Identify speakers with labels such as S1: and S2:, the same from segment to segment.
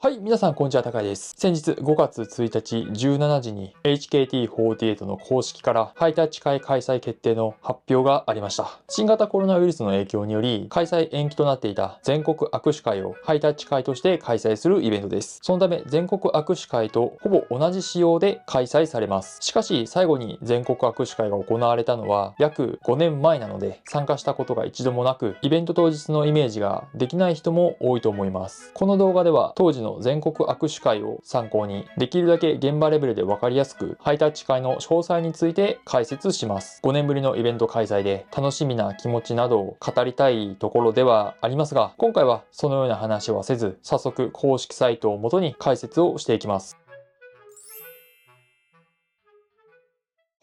S1: はい、皆さんこんにちは、高井です。先日5月1日17時に HKT48 の公式からハイタッチ会開催決定の発表がありました。新型コロナウイルスの影響により開催延期となっていた全国握手会をハイタッチ会として開催するイベントです。そのため全国握手会とほぼ同じ仕様で開催されます。しかし最後に全国握手会が行われたのは約5年前なので、参加したことが一度もなく、イベント当日のイメージができない人も多いと思います。この動画では当時の全国握手会を参考に、できるだけ現場レベルで分かりやすくハイタッチ会の詳細について解説します。5年ぶりのイベント開催で楽しみな気持ちなどを語りたいところではありますが、今回はそのような話はせず、早速公式サイトを元に解説をしていきます。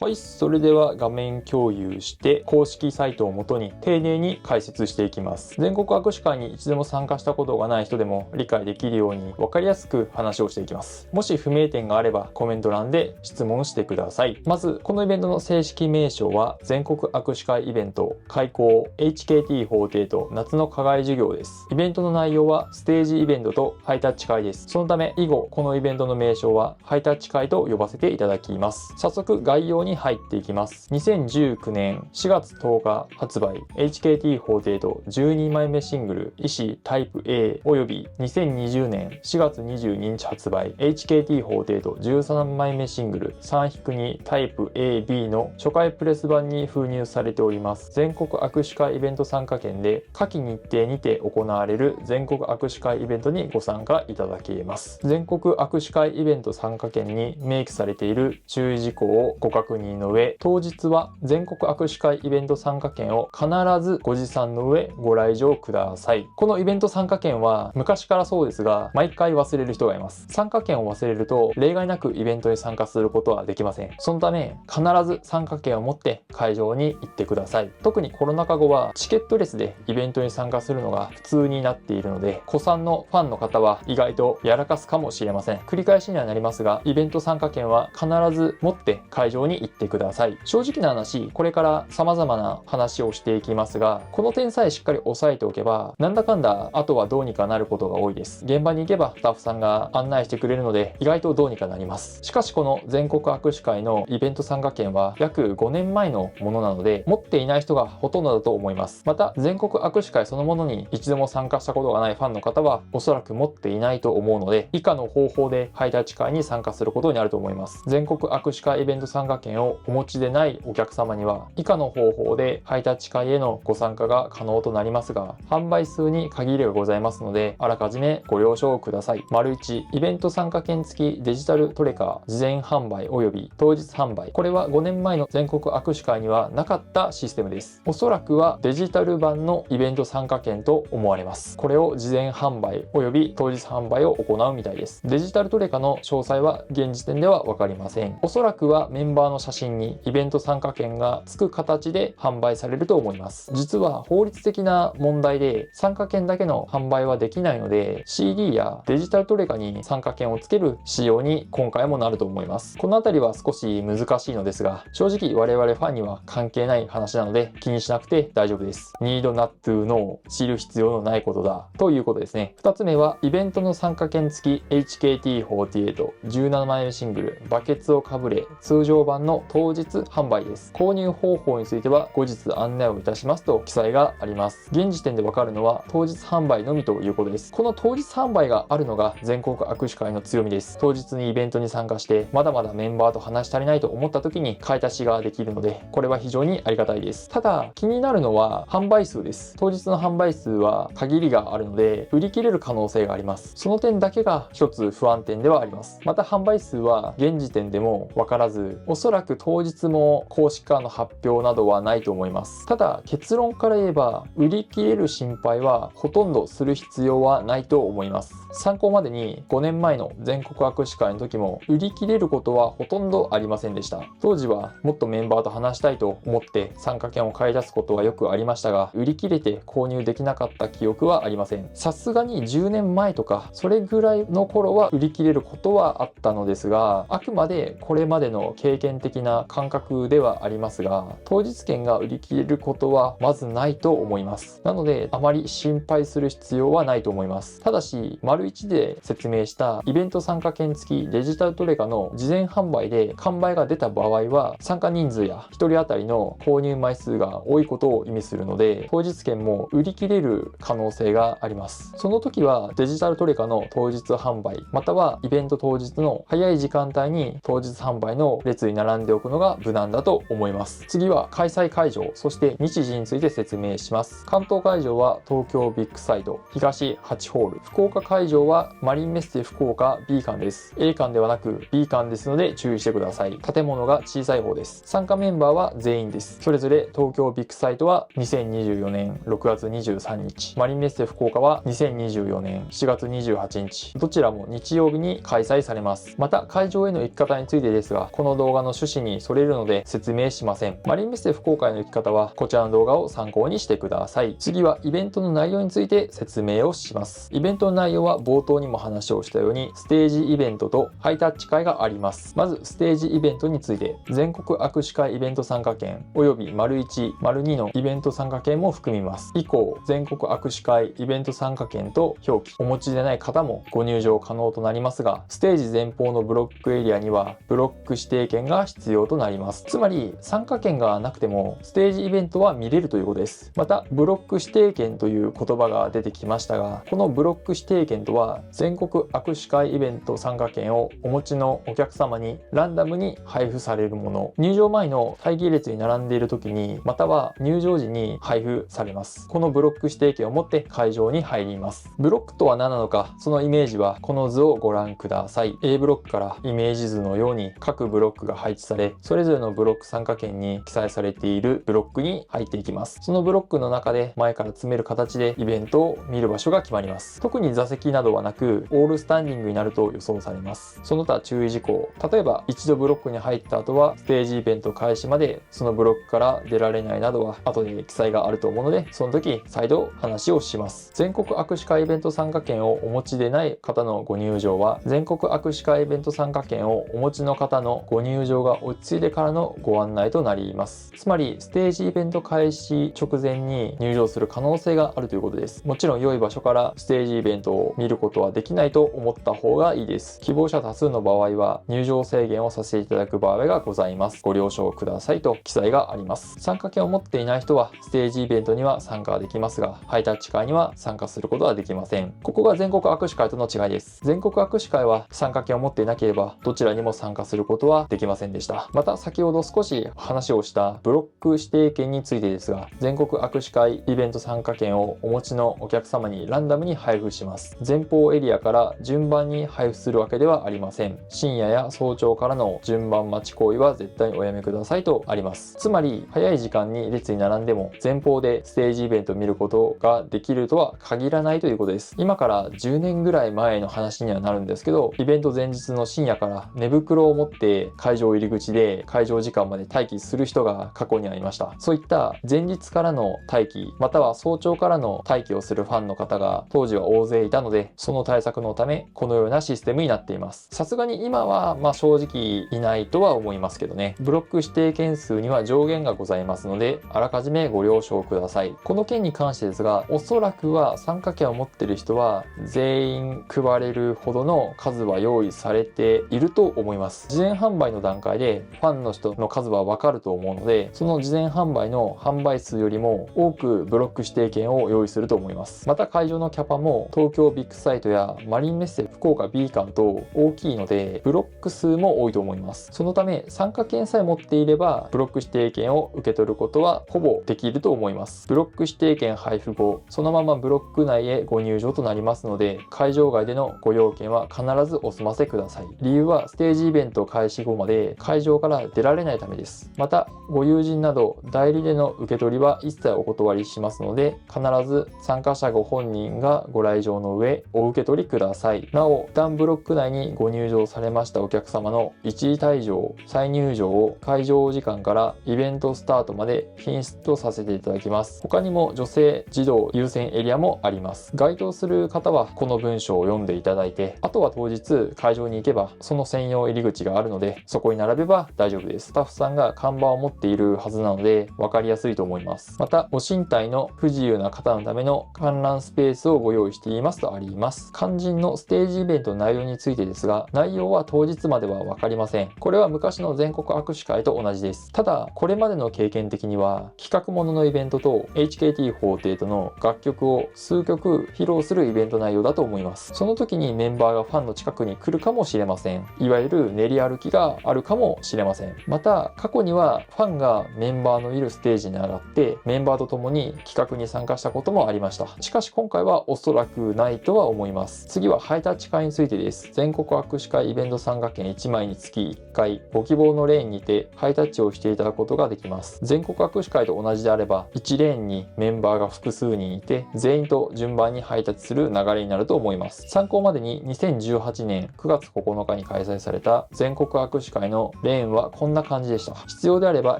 S1: はい、それでは画面共有して公式サイトを元に丁寧に解説していきます。全国握手会に一度も参加したことがない人でも理解できるように分かりやすく話をしていきます。もし不明点があればコメント欄で質問してください。まずこのイベントの正式名称は全国握手会イベント開講 HKT48 夏の課外授業です。イベントの内容はステージイベントとハイタッチ会です。そのため以後このイベントの名称はハイタッチ会と呼ばせていただきます。早速概要に入っていきます。2019年4月10日発売 HKT48 12枚目シングル医師タイプ A および2020年4月22日発売 HKT48 13枚目シングル3-2タイプ AB の初回プレス版に封入されております。全国握手会イベント参加券で下記日程にて行われる全国握手会イベントにご参加いただけます。全国握手会イベント参加券に明記されている注意事項をご確認の上、当日は全国握手会イベント参加券を必ずご持参の上ご来場ください。このイベント参加券は昔からそうですが、毎回忘れる人がいます。参加券を忘れると例外なくイベントに参加することはできません。そのため必ず参加券を持って会場に行ってください。特にコロナ禍後はチケットレスでイベントに参加するのが普通になっているので、古参のファンの方は意外とやらかすかもしれません。繰り返しにはなりますが、イベント参加券は必ず持って会場に行ってください。正直な話、これから様々な話をしていきますが、この点さえしっかり押さえておけば、なんだかんだあとはどうにかなることが多いです。現場に行けばスタッフさんが案内してくれるので、意外とどうにかなります。しかしこの全国握手会のイベント参加券は約5年前のものなので、持っていない人がほとんどだと思います。また全国握手会そのものに一度も参加したことがないファンの方はおそらく持っていないと思うので、以下の方法でハイタッチ会に参加することになると思います。全国握手会イベント参加券をお持ちでないお客様には以下の方法でハイタッチ会へのご参加が可能となりますが、販売数に限りがございますので、あらかじめご了承ください。1、イベント参加券付きデジタルトレカ事前販売及び当日販売。これは5年前の全国握手会にはなかったシステムです。おそらくはデジタル版のイベント参加券と思われます。これを事前販売及び当日販売を行うみたいです。デジタルトレカの詳細は現時点では分かりません。おそらくはメンバーの写真にイベント参加券がつく形で販売されると思います。実は法律的な問題で参加券だけの販売はできないので、 CD やデジタルトレカに参加券をつける仕様に今回もなると思います。このあたりは少し難しいのですが、正直我々ファンには関係ない話なので気にしなくて大丈夫です。 Need not to know、 知る必要のないことだということですね。2つ目はイベントの参加券付き HKT48 17枚目シングルバケツをかぶれ通常版の当日販売です。購入方法については後日案内をいたしますと記載があります。現時点でわかるのは当日販売のみということです。この当日販売があるのが全国握手会の強みです。当日にイベントに参加してまだまだメンバーと話し足りないと思った時に買い足しができるので、これは非常にありがたいです。ただ気になるのは販売数です。当日の販売数は限りがあるので売り切れる可能性があります。その点だけが一つ不安点ではあります。また販売数は現時点でもわからず、おそらく当日も公式からの発表などはないと思います。ただ結論から言えば売り切れる心配はほとんどする必要はないと思います。参考までに5年前の全国握手会の時も売り切れることはほとんどありませんでした。当時はもっとメンバーと話したいと思って参加券を買い出すことはよくありましたが、売り切れて購入できなかった記憶はありません。さすがに10年前とかそれぐらいの頃は売り切れることはあったのですが、あくまでこれまでの経験的的な感覚ではありますが、当日券が売り切れることはまずないと思います。なのであまり心配する必要はないと思います。ただし、丸1で説明したイベント参加券付きデジタルトレカの事前販売で完売が出た場合は、参加人数や1人当たりの購入枚数が多いことを意味するので、当日券も売り切れる可能性があります。その時はデジタルトレカの当日販売、またはイベント当日の早い時間帯に当日販売の列に並んでおくのが無難だと思います。次は開催会場、そして日時について説明します。関東会場は東京ビッグサイト東8ホール、福岡会場はマリンメッセ福岡 B 館です。 A 館ではなく B 館ですので注意してください。建物が小さい方です。参加メンバーは全員です。それぞれ東京ビッグサイトは2024年6月23日、マリンメッセ福岡は2024年7月28日、どちらも日曜日に開催されます。また会場への行き方についてですが、この動画の趣旨にそれるので説明しません。マリンメッセ福岡への行き方はこちらの動画を参考にしてください。次はイベントの内容について説明をします。イベントの内容は冒頭にも話をしたようにステージイベントとハイタッチ会があります。まずステージイベントについて、全国握手会イベント参加券および丸1、丸2のイベント参加券も含みます。以降、全国握手会イベント参加券と表記お持ちでない方もご入場可能となりますが、ステージ前方のブロックエリアにはブロック指定券が必要となります。つまり参加券がなくてもステージイベントは見れるということです。またブロック指定券という言葉が出てきましたが、このブロック指定券とは全国握手会イベント参加券をお持ちのお客様にランダムに配布されるもの。入場前の待機列に並んでいる時に、または入場時に配布されます。このブロック指定券を持って会場に入ります。ブロックとは何なのか、そのイメージはこの図をご覧ください。 A ブロックからイメージ図のように各ブロックが配置され、それぞれのブロック参加券に記載されているブロックに入っていきます。そのブロックの中で前から詰める形でイベントを見る場所が決まります。特に座席などはなくオールスタンディングになると予想されます。その他注意事項、例えば一度ブロックに入った後はステージイベント開始までそのブロックから出られないなどは後で記載があると思うので、その時再度話をします。全国握手会イベント参加券をお持ちでない方のご入場は、全国握手会イベント参加券をお持ちの方のご入場が落ち着いてからのご案内となります。つまりステージイベント開始直前に入場する可能性があるということです。もちろん良い場所からステージイベントを見ることはできないと思った方がいいです。希望者多数の場合は入場制限をさせていただく場合がございます。ご了承くださいと記載があります。参加券を持っていない人はステージイベントには参加できますが、ハイタッチ会には参加することはできません。ここが全国握手会との違いです。全国握手会は参加券を持っていなければどちらにも参加することはできませんでした。また先ほど少し話をしたブロック指定券についてですが、全国握手会イベント参加券をお持ちのお客様にランダムに配布します。前方エリアから順番に配布するわけではありません。深夜や早朝からの順番待ち行為は絶対におやめくださいとあります。つまり早い時間に列に並んでも前方でステージイベントを見ることができるとは限らないということです。今から10年ぐらい前の話にはなるんですけど、イベント前日の深夜から寝袋を持って会場入り口で会場時間まで待機する人が過去にありました。そういった前日からの待機、または早朝からの待機をするファンの方が当時は大勢いたので、その対策のためこのようなシステムになっています。さすがに今は正直いないとは思いますけどね。ブロック指定件数には上限がございますので、あらかじめご了承ください。この件に関してですが、おそらくは参加券を持っている人は全員配れるほどの数は用意されていると思います。事前販売の段階でファンの人の数はわかると思うので、その事前販売の販売数よりも多くブロック指定券を用意すると思います。また会場のキャパも東京ビッグサイトやマリンメッセ福岡 B 館と大きいので、ブロック数も多いと思います。そのため参加券さえ持っていればブロック指定券を受け取ることはほぼできると思います。ブロック指定券配布後、そのままブロック内へご入場となりますので、会場外でのご用件は必ずお済ませください。理由はステージイベント開始後まで会場から出られないためです。またご友人など代理での受け取りは一切お断りしますので、必ず参加者ご本人がご来場の上お受け取りください。なお、一旦ブロック内にご入場されましたお客様の一時退場、再入場を会場時間からイベントスタートまで品質とさせていただきます。他にも女性児童優先エリアもあります。該当する方はこの文章を読んでいただいて、あとは当日会場に行けばその専用入り口があるので、そこに並べば大丈夫です。スタッフさんが看板を持っているはずなので分かりやすいと思います。また、ご身体の不自由な方のための観覧スペースをご用意していますとあります。肝心のステージイベントの内容についてですが、内容は当日までは分かりません。これは昔の全国握手会と同じです。ただ、これまでの経験的には、企画もののイベントと HKT48 の楽曲を数曲披露するイベント内容だと思います。その時にメンバーがファンの近くに来るかもしれません。いわゆる練り歩きがあるかもしれません。また、過去にはファンがメンバーのいるステージに上がってメンバーと共に企画に参加したこともありました。しかし今回はおそらくないとは思います。次はハイタッチ会についてです。全国握手会イベント参加券1枚につき1回ご希望のレーンにてハイタッチをしていただくことができます。全国握手会と同じであれば1レーンにメンバーが複数人いて全員と順番にハイタッチする流れになると思います。参考までに2018年9月9日に開催された全国握手会のレーンはこんな感じでした。必要であれば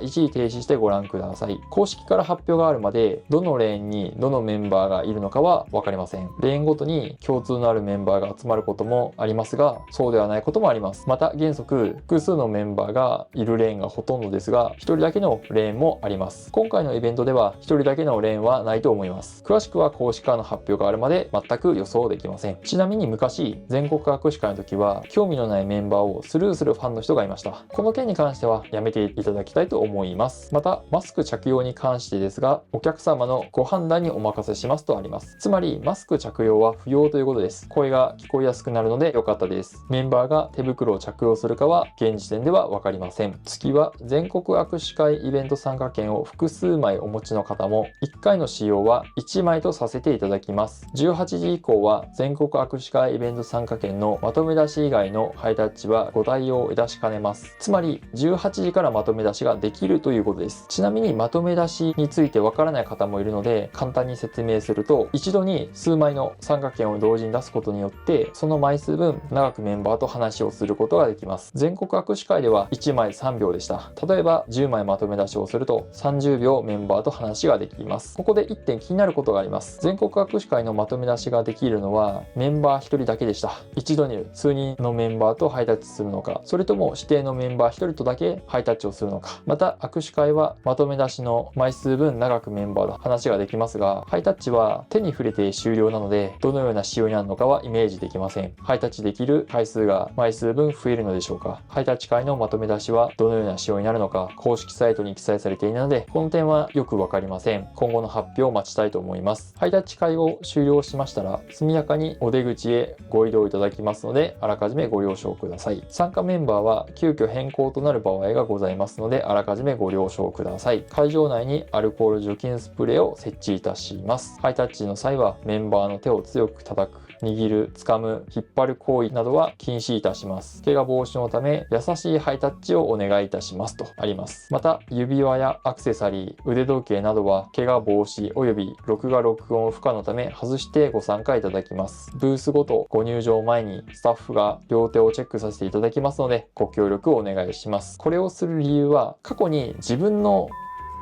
S1: 一時停止してご覧ください。公式から発表があるまでどのレーンにどのメンバーがいるのかは分かりません。レーンごとに共通のあるメンバーが集まることもありますが、そうではないこともあります。また原則複数のメンバーがいるレーンがほとんどですが、1人だけのレーンもあります。今回のイベントでは1人だけのレーンはないと思います。詳しくは公式からの発表があるまで全く予想できません。ちなみに昔全国握手会の時は興味のないメンバーをスルーするファンの人がいました。この件に関してはやめていただきたいと思います。またマスク着用に関してですが、お客様のご判断にお任せしますとあります。つまりマスク着用は不要ということです。声が聞こえやすくなるので良かったです。メンバーが手袋を着用するかは現時点では分かりません。次は全国握手会イベント参加券を複数枚お持ちの方も1回の使用は1枚とさせていただきます。18時以降は全国握手会イベント参加券のまとめ出し以外のハイタッチはご対応いたしかねます。つまり18時からまとめ出しができるということです。ちなみにまとめ出しについてわからない方もいるので簡単に説明すると、一度に数枚の参加券を同時に出すことによってその枚数分長くメンバーと話をすることができます。全国握手会では1枚3秒でした。例えば10枚まとめ出しをすると30秒メンバーと話ができます。ここで1点気になることがあります。全国握手会のまとめ出しができるのはメンバー1人だけでした。一度に数人のメンバーとハイタッチするのか、それとも指定のメンバー1人とだけハイタッチをするのか。また握手会はまとめ出しの枚数分長くメンバーと話ができますが、ハイタッチは手に触れて終了なのでどのような仕様になるのかはイメージできません。ハイタッチできる回数が枚数分増えるのでしょうか。ハイタッチ会のまとめ出しはどのような仕様になるのか公式サイトに記載されていないので、この点はよくわかりません。今後の発表を待ちたいと思います。ハイタッチ会を終了しましたら速やかにお出口へご移動いただきますので、あらかじめご了承ください。参加メンバーは急遽変更となる場合がございますので、あらかじめご了承ください。会場内にアルコール除菌スプレーを設置いたします。ハイタッチの際はメンバーの手を強く叩く、握る、掴む、引っ張る行為などは禁止いたします。怪我防止のため優しいハイタッチをお願いいたしますとあります。また指輪やアクセサリー、腕時計などは怪我防止及び録画録音不可のため外してご参加いただきます。ブースごとご入場前にスタッフが両手をチェックさせていただきますのでご協力をお願いします。これをする理由は、過去に自分の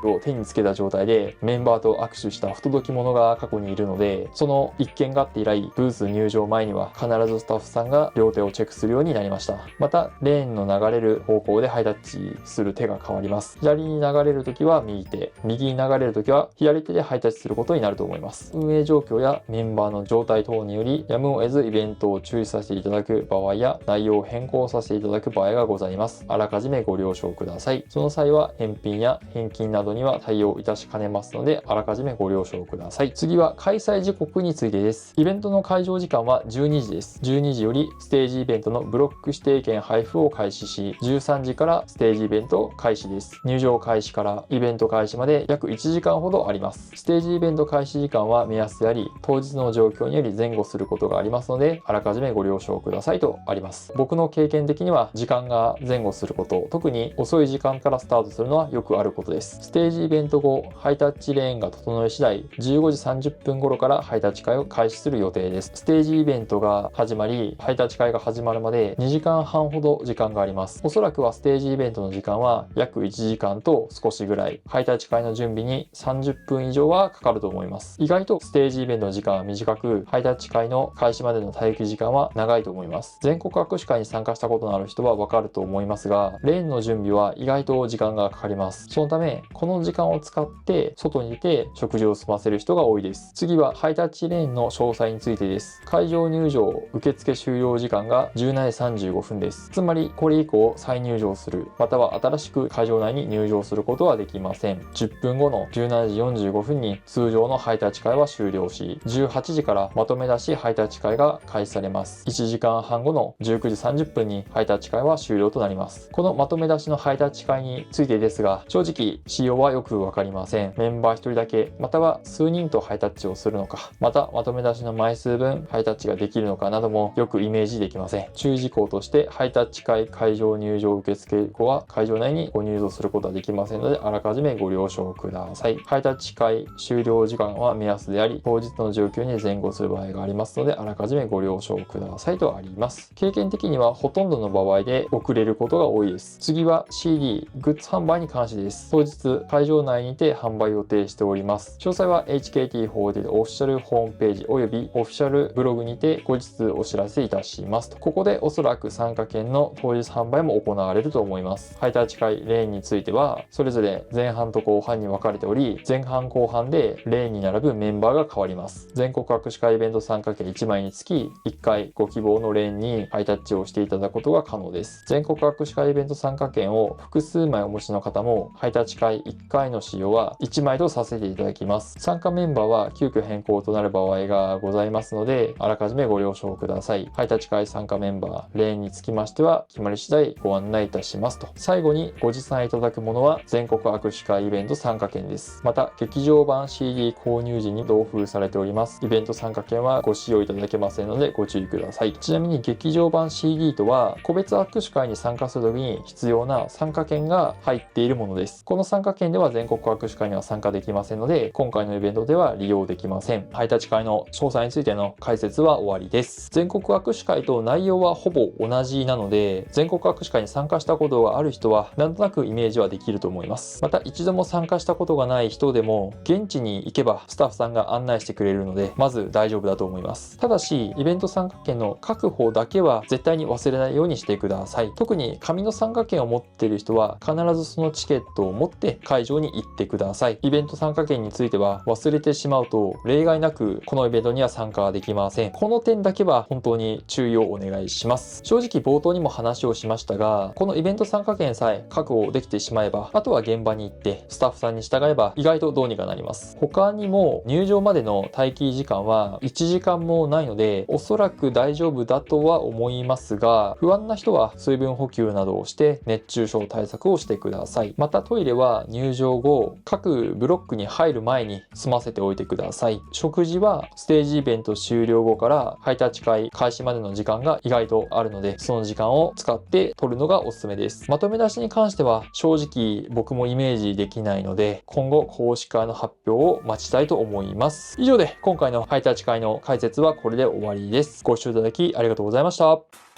S1: を手につけた状態でメンバーと握手した不届き者が過去にいるので、その一件があって以来ブース入場前には必ずスタッフさんが両手をチェックするようになりました。またレーンの流れる方向でハイタッチする手が変わります。左に流れるときは右手、右に流れるときは左手でハイタッチすることになると思います。運営状況やメンバーの状態等によりやむを得ずイベントを中止させていただく場合や内容を変更させていただく場合がございます。あらかじめご了承ください。その際は返品や返金などには対応いたしかねますので、あらかじめご了承ください。次は開催時刻についてです。イベントの会場時間は12時です。12時よりステージイベントのブロック指定券配布を開始し、13時からステージイベント開始です。入場開始からイベント開始まで約1時間ほどあります。ステージイベント開始時間は目安であり、当日の状況により前後することがありますので、あらかじめご了承くださいとあります。僕の経験的には時間が前後すること、特に遅い時間からスタートするのはよくあることです。ステージイベント後、ハイタッチレーンが整い次第、15時30分頃からハイタッチ会を開始する予定です。ステージイベントが始まり、ハイタッチ会が始まるまで2時間半ほど時間があります。おそらくはステージイベントの時間は約1時間と少しぐらい、ハイタッチ会の準備に30分以上はかかると思います。意外とステージイベントの時間は短く、ハイタッチ会の開始までの待機時間は長いと思います。全国握手会に参加したことのある人はわかると思いますが、レーンの準備は意外と時間がかかります。そのため、この時間を使って外に出て食事を済ませる人が多いです。次はハイタッチレーンの詳細についてです。会場入場受付終了時間が17時35分です。つまりこれ以降再入場する、または新しく会場内に入場することはできません。10分後の17時45分に通常のハイタッチ会は終了し、18時からまとめ出しハイタッチ会が開始されます。1時間半後の19時30分にハイタッチ会は終了となります。このまとめ出しのハイタッチ会についてですが、正直仕様はよくわかりません。メンバー1人だけ、または数人とハイタッチをするのか、またまとめ出しの枚数分ハイタッチができるのかなどもよくイメージできません。注意事項として、ハイタッチ会会場入場受付後は会場内にご入場することはできませんので、あらかじめご了承ください。ハイタッチ会終了時間は目安であり、当日の状況に前後する場合がありますので、あらかじめご了承くださいとあります。経験的にはほとんどの場合で遅れることが多いです。次は CD、グッズ販売に関してです。当日、会場内にて販売予定しております。詳細は HKT48 オフィシャルホームページおよびオフィシャルブログにて後日お知らせいたしますと。ここでおそらく参加券の当日販売も行われると思います。ハイタッチ会レーンについては、それぞれ前半と後半に分かれており、前半後半でレーンに並ぶメンバーが変わります。全国握手会イベント参加券1枚につき、1回ご希望のレーンにハイタッチをしていただくことが可能です。全国握手会イベント参加券を複数枚お持ちの方も、ハイタッチ会1回の使用は1枚とさせていただきます。参加メンバーは急遽変更となる場合がございますので、あらかじめご了承ください。ハイタッチ会参加メンバー、レーンにつきましては、決まり次第ご案内いたしますと。最後にご持参いただくものは、全国握手会イベント参加券です。また、劇場版 CD 購入時に同封されております。イベント参加券はご使用いただけませんので、ご注意ください。ちなみに劇場版 CD とは、個別握手会に参加するときに必要な参加券が入っているものです。この参加券では全国握手会には参加できませんので、今回のイベントでは利用できません。ハイタッチ会の詳細についての解説は終わりです。全国握手会と内容はほぼ同じなので、全国握手会に参加したことがある人はなんとなくイメージはできると思います。また一度も参加したことがない人でも現地に行けばスタッフさんが案内してくれるので、まず大丈夫だと思います。ただしイベント参加券の確保だけは絶対に忘れないようにしてください。特に紙の参加券を持っている人は必ずそのチケットを持って会場に行ってください。イベント参加券については忘れてしまうと例外なくこのイベントには参加できません。この点だけは本当に注意をお願いします。正直冒頭にも話をしましたが、このイベント参加券さえ確保できてしまえば、あとは現場に行ってスタッフさんに従えば意外とどうにかなります。他にも入場までの待機時間は1時間もないので、おそらく大丈夫だとは思いますが、不安な人は水分補給などをして熱中症対策をしてください。またトイレは入場後、各ブロックに入る前に済ませておいてください。食事はステージイベント終了後からハイタッチ会開始までの時間が意外とあるので、その時間を使って取るのがおすすめです。まとめ出しに関しては正直僕もイメージできないので、今後公式会の発表を待ちたいと思います。以上で今回のハイタッチ会の解説はこれで終わりです。ご視聴いただきありがとうございました。